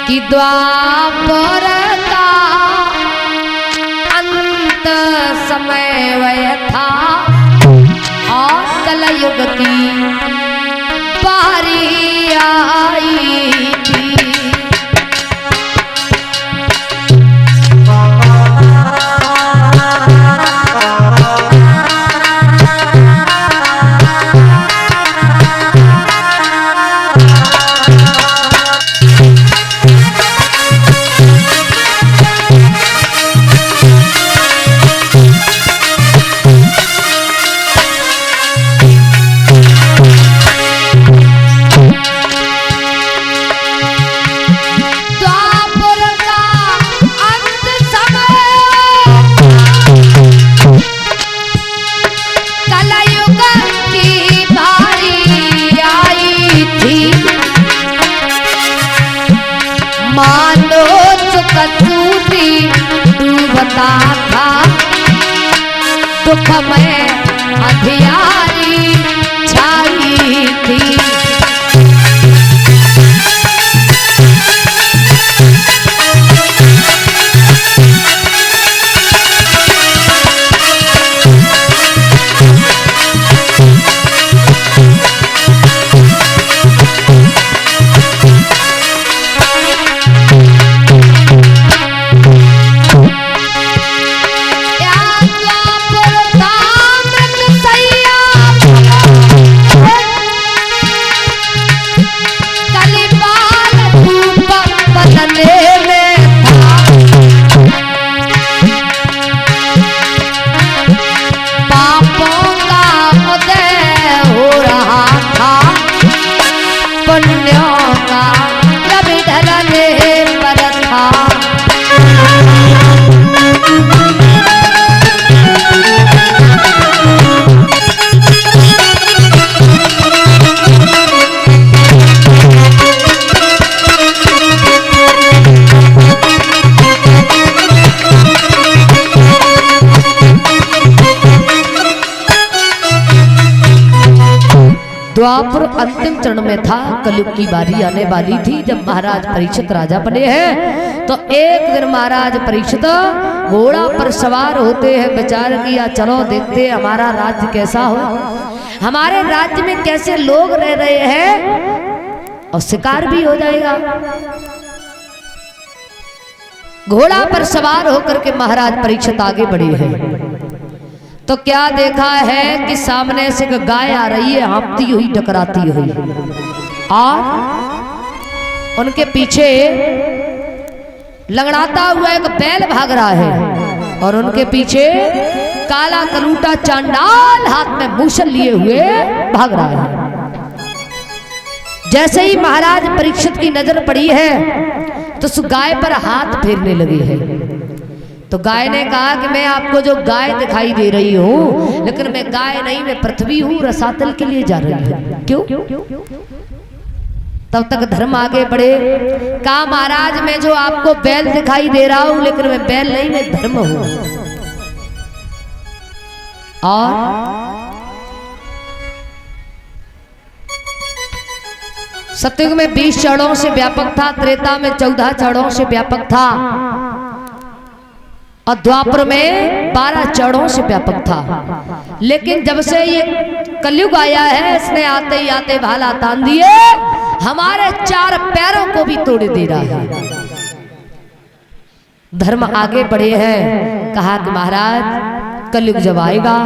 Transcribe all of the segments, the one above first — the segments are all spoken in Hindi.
कि द्वापर का अंत समय वह था और कलयुग की बारी आई थी। मानो चुकचूती डूबता था दुख में अंधियारी छाई थी। द्वापर अंतिम चरण में था, कलयुग की बारी आने वाली थी जब महाराज परीक्षित राजा बने हैं। तो एक दिन महाराज परीक्षित घोड़ा पर सवार होते हैं, विचार किया चलो देखते हमारा राज्य कैसा हो, हमारे राज्य में कैसे लोग रह रहे हैं और शिकार भी हो जाएगा। घोड़ा पर सवार होकर के महाराज परीक्षित आगे बढ़े हैं तो क्या देखा है कि सामने से एक गाय आ रही है, हाँफती हुई टकराती हुई, और उनके पीछे लंगड़ाता हुआ एक बैल भाग रहा है और उनके पीछे काला कलूटा चांडाल हाथ में मूसल लिए हुए भाग रहा है। जैसे ही महाराज परीक्षित की नजर पड़ी है तो उस गाय पर हाथ फेरने लगे हैं। तो गाय ने कहा कि मैं आपको जो गाय दिखाई दे रही हूँ, लेकिन मैं गाय नहीं, मैं पृथ्वी हूँ, रसातल के लिए जा रही हूँ। क्यों? तब तक धर्म आगे बढ़े। कहा महाराज मैं जो आपको बैल दिखाई दे रहा हूँ, लेकिन मैं बैल नहीं, मैं धर्म हूँ। और सतयुग में 20 चरणों से व्यापक था, त्रेता में 14 चरणों से व्यापक था और द्वापर में 12 चरणों से व्यापक था। लेकिन जब से ये कलयुग आया है, इसने आते ही आते भाला तान दिए, हमारे 4 पैरों को भी तोड़ दे रहा है। धर्म आगे बढ़े हैं। कहा कि महाराज कलयुग जब आएगा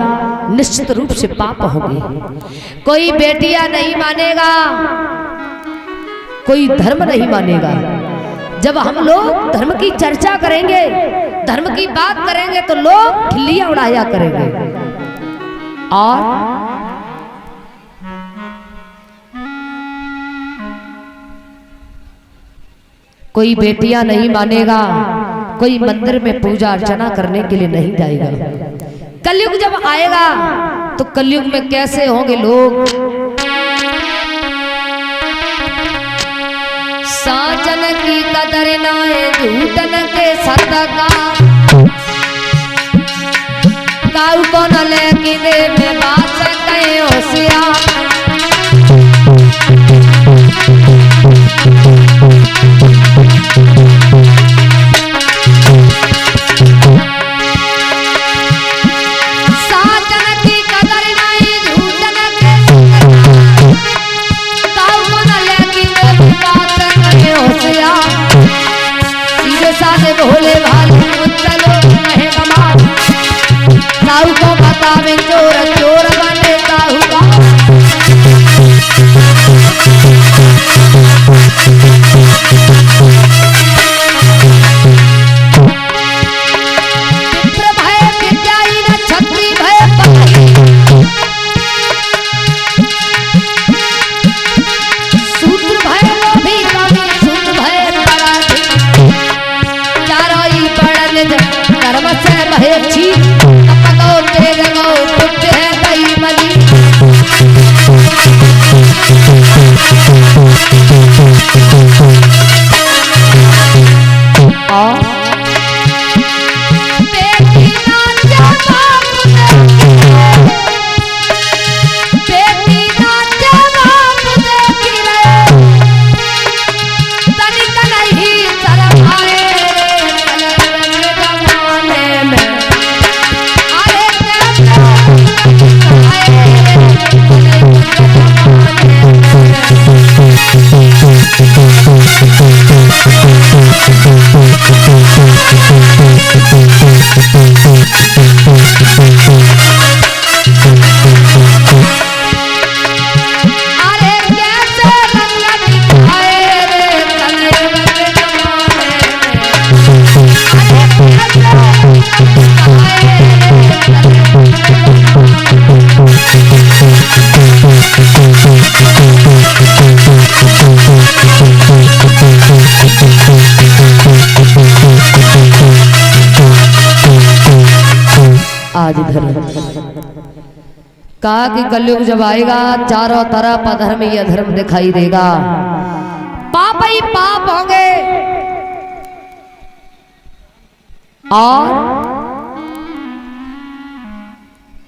निश्चित रूप से पाप होंगे, कोई बेटियां नहीं मानेगा, कोई धर्म नहीं मानेगा। जब हम लोग धर्म की चर्चा करेंगे, धर्म की बात करेंगे तो लोग ठिल्लियां उड़ाया करेंगे। और कोई बेटियां नहीं मानेगा, कोई मंदिर में पूजा अर्चना करने के लिए नहीं जाएगा। कलयुग जब आएगा तो कलयुग में कैसे होंगे लोग? साजन की कदर नाए झूठन के सदका, काऊ को न लेके दे में बात कहे होशियार। भोले भाले चलो कहे कमाल साहू को बतावे चोर चोर बने साहूकार आज धर्म कहा कि कलयुग जब आएगा चारों तरफ अधर्म ही अधर्म दिखाई देगा, पाप ही पाप होंगे और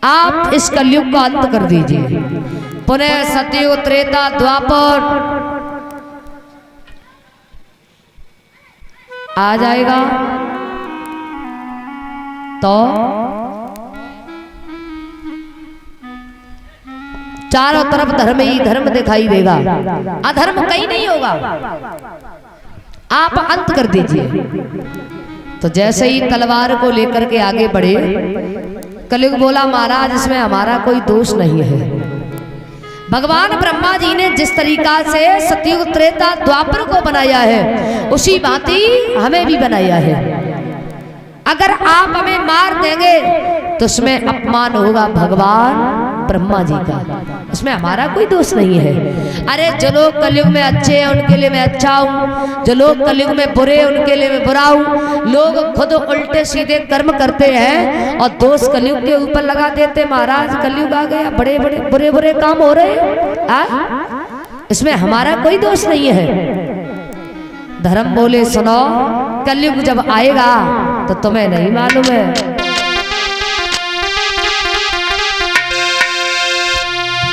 आप इस कलयुग को अंत कर दीजिए। पुनः सतयुग त्रेता द्वापर आ जाएगा तो चारों तरफ धर्म ही धर्म दिखाई देगा, अधर्म कहीं नहीं होगा, आप अंत कर दीजिए। तो जैसे ही तलवार को लेकर के आगे बढ़े, कलयुग बोला महाराज इसमें हमारा कोई दोष नहीं है। भगवान ब्रह्मा जी ने जिस तरीका से सतयुग त्रेता द्वापर को बनाया है उसी भांति हमें भी बनाया है। अगर आप हमें मार देंगे तो उसमें अपमान होगा भगवान ब्रह्मा जी का, उसमें हमारा कोई दोष नहीं है। अरे जो लोग कलयुग में अच्छे हैं उनके लिए मैं अच्छा हूँ, जो लोग कलयुग में बुरे हैं उनके लिए मैं बुरा हूँ। लोग खुद उल्टे सीधे कर्म करते हैं और दोष कलयुग के ऊपर लगा देते। महाराज कलयुग आ गया, बड़े बड़े बुरे बुरे काम हो रहे हैं, इसमें हमारा कोई दोष नहीं है। धर्म बोले सुनो, कलयुग जब आएगा तो तुम्हें नहीं मालूम है।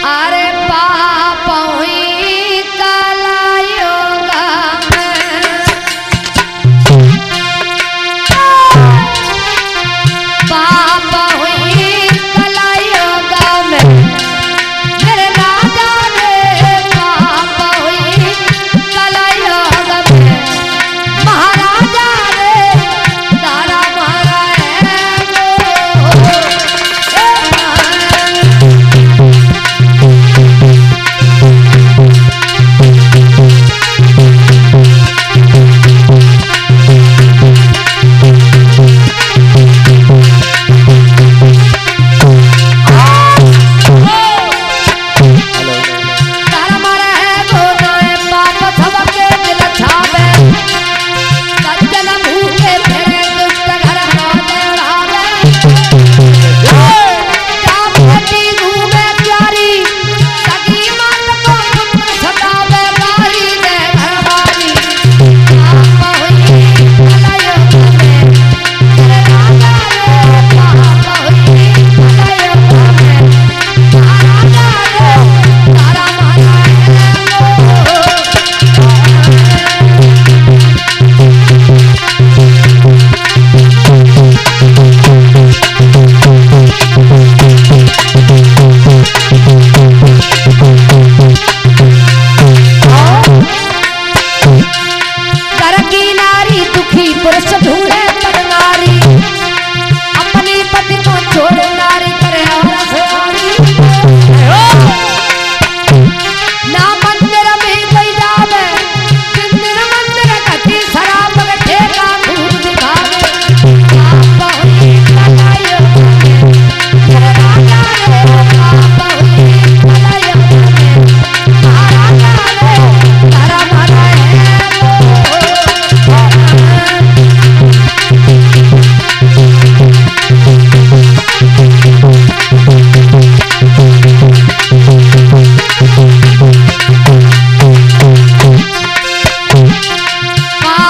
अरे पाप हुई कलयुग में, पाप हुई कलयुग में, मेरे राजा रे पाप हुई कलयुग में, महाराजा रे तारा मारा है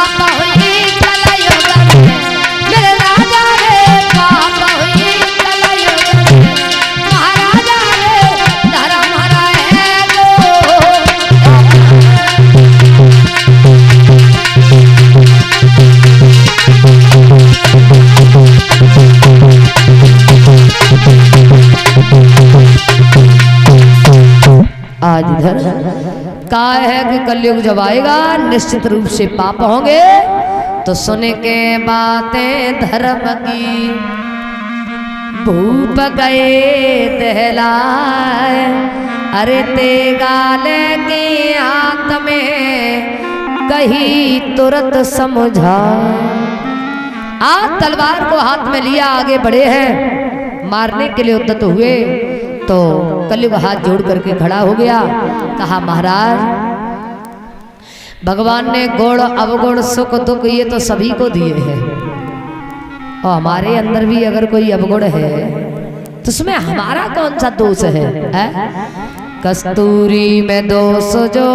पाप हुई कलयुग में, मेरे राजा रे पाप हुई कलयुग में, महाराजा रे धर्म रहे गो। आज इधर कहा है कि कलयुग जब आएगा निश्चित रूप से पाप होंगे, तो सुने के बातें धर्म की भूप गए दहलाए, अरे ते गाले की आंत में कही तुरंत समझा। आज तलवार को हाथ में लिया आगे बढ़े हैं, मारने के लिए उद्यत हुए, तो कलयुग हाथ जोड़ करके खड़ा हो गया। कहा महाराज भगवान ने गुण अवगुण सुख दुख ये तो सभी को दिए हैं, और हमारे अंदर भी अगर कोई अवगुण है तो उसमें हमारा कौन सा दोष है? कस्तूरी में दोष जो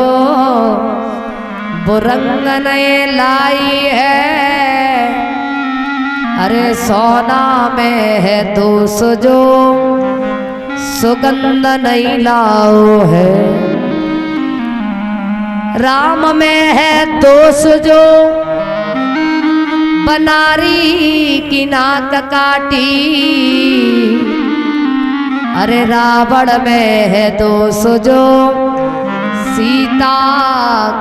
बुरंग ने लाई है, अरे सोना में है दोष जो सुगंध नहीं लाओ है, राम में है दोष जो बनारी की नाक काटी, अरे रावण में है दोष जो सीता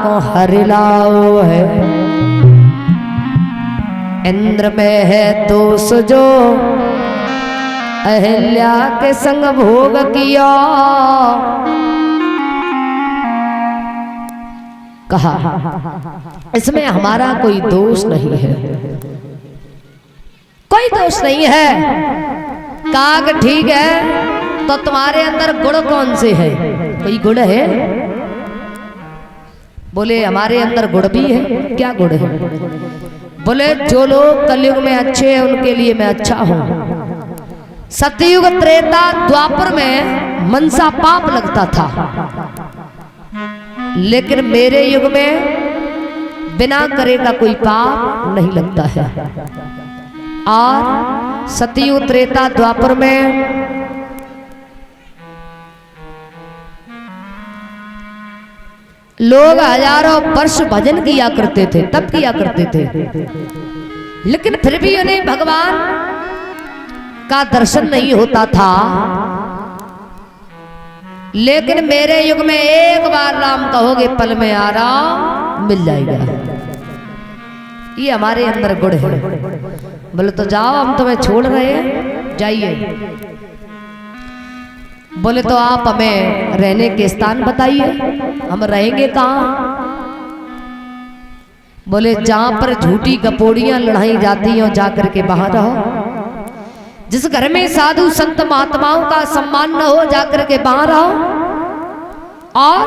को हरिलाओ है, इंद्र में है दोष जो अहिल्या के संग भोग किया। कहा इसमें हमारा कोई दोष नहीं है, कोई दोष नहीं है। काग ठीक है, तो तुम्हारे अंदर गुण कौन से है? कोई गुण है? बोले हमारे अंदर गुण भी है। क्या गुण है? बोले जो लोग कलयुग में अच्छे हैं उनके लिए मैं अच्छा हूं। सतयुग त्रेता द्वापर में मनसा पाप लगता था, लेकिन मेरे युग में बिना करे का कोई पाप नहीं लगता है। और सतयुग त्रेता द्वापर में लोग हजारों वर्ष भजन किया करते थे, तब किया करते थे, लेकिन फिर भी उन्हें भगवान का दर्शन नहीं होता था। लेकिन मेरे युग में एक बार राम कहोगे पल में आराम मिल जाएगा। ये हमारे अंदर गुण है। बोले तो जाओ हम तुम्हें छोड़ रहे हैं, जाइए। बोले तो आप हमें रहने के स्थान बताइए, हम रहेंगे कहाँ? बोले जहां पर झूठी कपोड़ियां लड़ाई जाती हो जाकर के बाहर रहो। जिस घर में साधु संत महात्माओं का सम्मान न हो जाकर के बाहर रहो। और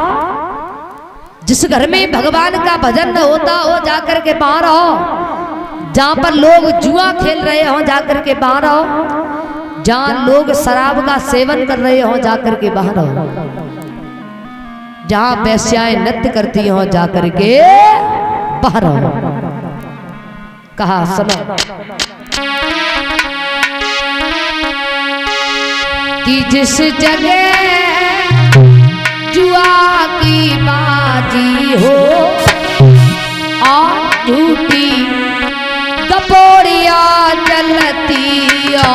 जिस घर में भगवान का भजन न होता हो जाकर के बाहर रहो। जहां पर लोग जुआ खेल रहे हो जाकर के बाहर रहो। जहां लोग शराब का सेवन कर रहे हो जाकर के बाहर रहो। जहां वेश्याएं नृत्य करती हो जाकर के बाहर रहो। कहा सुनो कि जिस जगह जुआ की बाजी हो और झूठी कपोड़ियां चलती हो,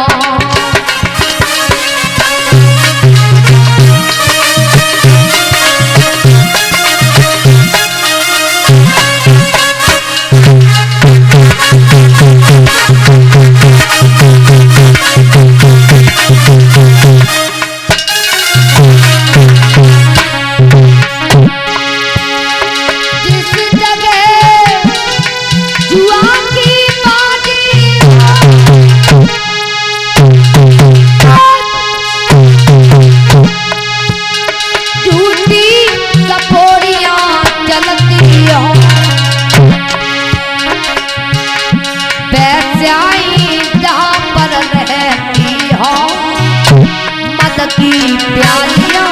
की प्यालियां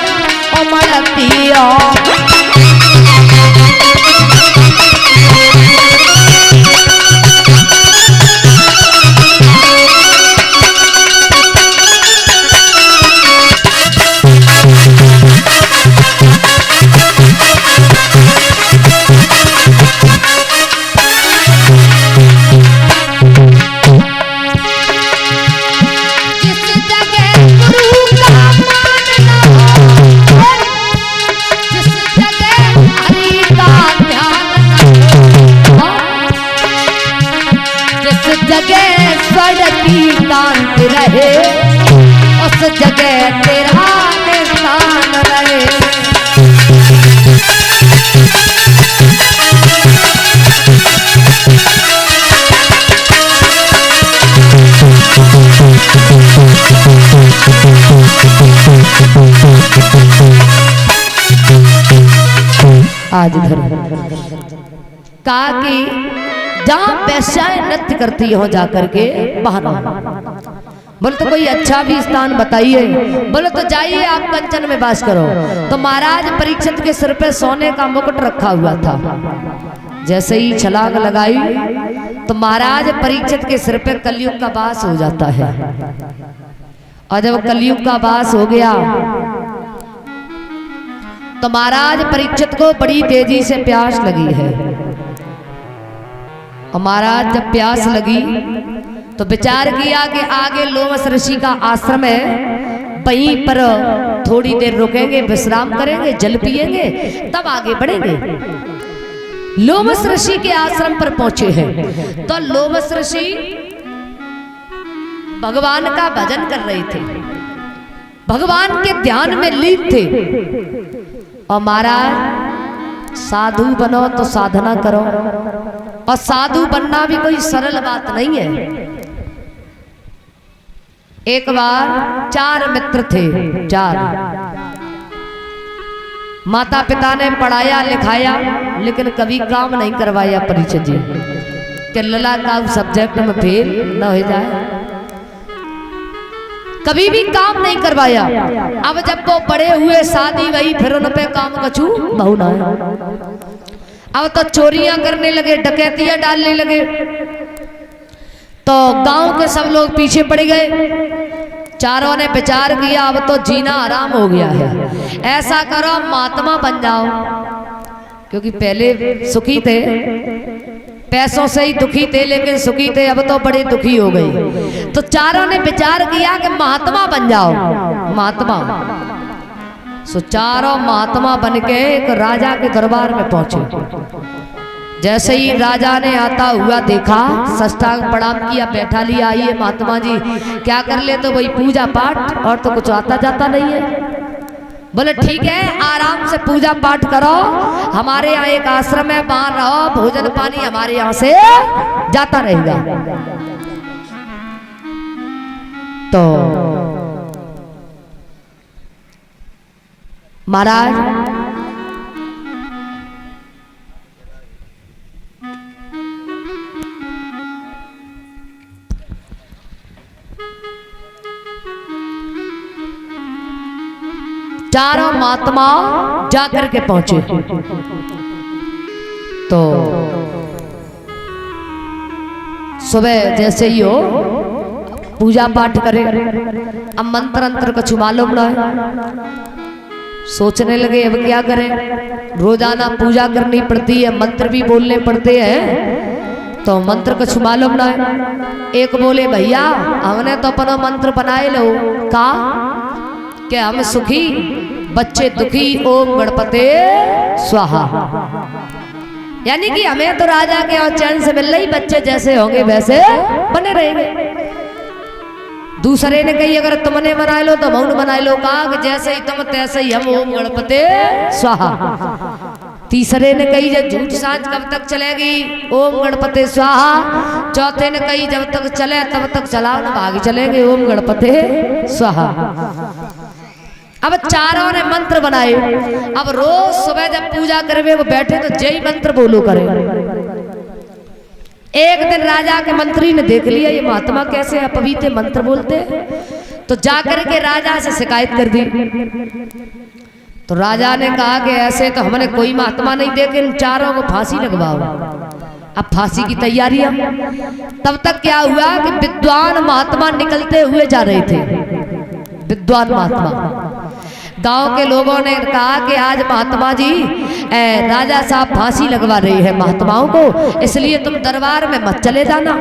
उमड़ती हो। स्वर्ग की कांति रहे, उस जगह तेरा निशान रहे। आज धर्म कहा कि जहां वैश्याएं नृत्य करती हो जाकर के बाहर। बोले तो कोई अच्छा भी स्थान बताइए। बोले तो जाइए आप कंचन में वास करो। तो महाराज परीक्षित के सिर पे सोने का मुकुट रखा हुआ था। जैसे ही छलांग लगाई तो महाराज परीक्षित के सिर पे कलयुग का वास हो जाता है। और जब कलयुग का वास हो गया तो महाराज परीक्षित को बड़ी तेजी से प्यास लगी है। और महाराज जब प्यास लगी तो विचार किया कि आगे लोमस ऋषि का आश्रम है, वहीं पर थोड़ी देर रुकेंगे, विश्राम करेंगे, जल पिएंगे, तब आगे बढ़ेंगे। लोमस ऋषि के आश्रम पर पहुंचे हैं। तो लोमस ऋषि भगवान का भजन कर रहे थे, भगवान के ध्यान में लीन थे। और महाराज साधु बनो तो साधना करो, और साधु बनना भी कोई सरल बात नहीं है। एक बार 4 मित्र थे, 4 माता पिता ने पढ़ाया लिखाया लेकिन कभी काम नहीं करवाया परीक्षित जी कि लला का सब्जेक्ट में फेल न हो जाए, कभी भी काम नहीं करवाया। अब जब वो बड़े हुए, शादी वही, फिर उन पे काम कछू बहु ना। अब तो चोरियां करने लगे, डकैतियां डालने लगे। तो गांव के सब लोग पीछे पड़ गए। चारों ने विचार किया अब तो जीना आराम हो गया है, ऐसा करो महात्मा बन जाओ, क्योंकि पहले सुखी थे, पैसों से ही दुखी थे लेकिन सुखी थे, अब तो बड़े दुखी हो गए। तो चारों ने विचार किया कि महात्मा बन जाओ, महात्मा। सो चारों महात्मा बन के एक राजा के दरबार में पहुंचे। जैसे ही राजा ने आता हुआ देखा, साष्टांग प्रणाम किया, बैठा लिया, आइए महात्मा जी क्या कर ले? तो वही पूजा पाठ, और तो कुछ आता जाता नहीं है। बोले ठीक है, आराम से पूजा पाठ करो, हमारे यहाँ एक आश्रम है, वहां रहो, भोजन पानी हमारे यहाँ से जाता रहेगा। तो महाराज चारों महात्मा जाकर के पहुंचे। तो सुबह जैसे ही हो पूजा पाठ करे, अब मंत्र अंतर कुछ मालूम ना है। सोचने लगे अब क्या करें, रोजाना पूजा करनी पड़ती है, मंत्र भी बोलने पड़ते हैं, तो मंत्र कुछ मालूम ना है। एक बोले भैया हमने तो अपना मंत्र बनाए लो, का कि हम सुखी बच्चे दुखी, ओम गणपते स्वाहा। यानी कि हमें तो राजा के और चैन से मिल रही, बच्चे जैसे होंगे वैसे बने रहेंगे। दूसरे ने कही अगर तुमने बना लो तो मौन बना लो, कहा कि जैसे ही तुम तैसे ही हम, ओम गणपते स्वाहा। तीसरे ने कही जब झूठ सांझ कब तक चलेगी, ओम गणपते स्वाहा। चौथे ने कही जब तक चले तब तक चलाओ, ना आगे चलेंगे, ओम गणपते स्वाहा। अब चारों ने मंत्र बनाए। अब रोज सुबह जब पूजा करवे वो बैठे तो जय मंत्र बोलो करे। एक दिन राजा के मंत्री ने देख लिया ये महात्मा कैसे अपवित्र मंत्र बोलते, तो जाकर के राजा से शिकायत कर दी। तो राजा ने कहा कि ऐसे तो हमने कोई महात्मा नहीं देखे, इन चारों को फांसी लगवाओ। अब फांसी की तैयारियां। तब तक क्या हुआ कि विद्वान महात्मा निकलते हुए जा रहे थे, विद्वान महात्मा। गांव के लोगों ने कहा कि आज महात्मा जी राजा साहब फांसी लगवा रहे हैं महात्माओं को, इसलिए तुम दरबार में मत चले जाना।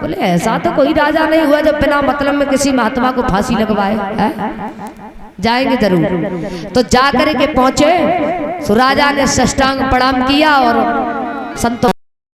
बोले ऐसा तो कोई राजा नहीं हुआ जो बिना मतलब में किसी महात्मा को फांसी लगवाए है? जाएंगे जरूर। तो जाकर के पहुंचे, तो राजा ने साष्टांग प्रणाम किया और संतों